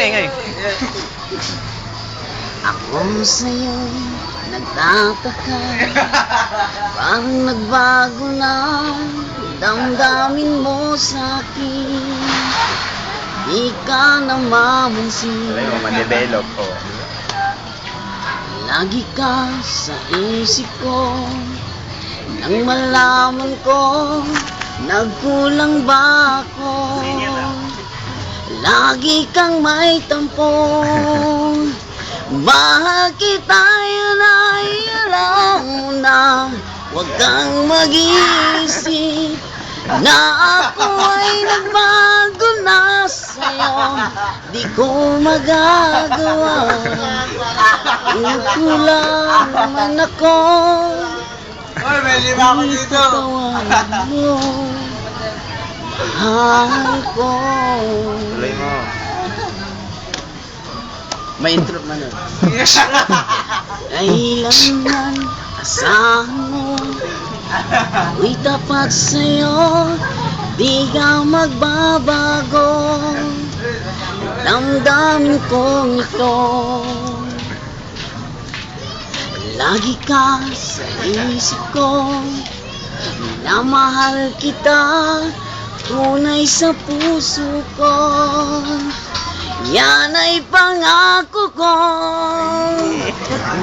maingay. Ako sa'yo'y nagtataka, parang nagbago na damdamin mo sa'kin. Di ka na mamansin, Alam mo, ma-develop ko. lagi ka sa isip ko. Nang malaman ko, nagkulang ba ako? Lagi kang may tampo. Mahal kita, yun ay alam mo na. Huwag kang mag-iisip na ako ay nagbago na sa'yo. Di ko magagawa, kulang man ako. Oy, may lima ako dito. Tawanan mo, mahal ko. Tuloy mo. May intro man nun. Kailanman asahan mo, ako'y tapat sa'yo, di ka magbabago. Damdamin kong ito, lagi ka sa isip ko. Minamahal kita, tunay sa puso ko. Yan ay pangako ko.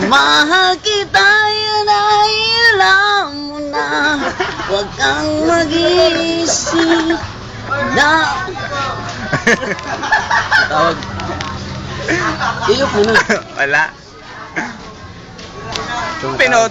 Mahal kita, yan ay alam mo na. Huwag kang mag-iisip na. Tawag. Iyok mo na. Wala. Pinot.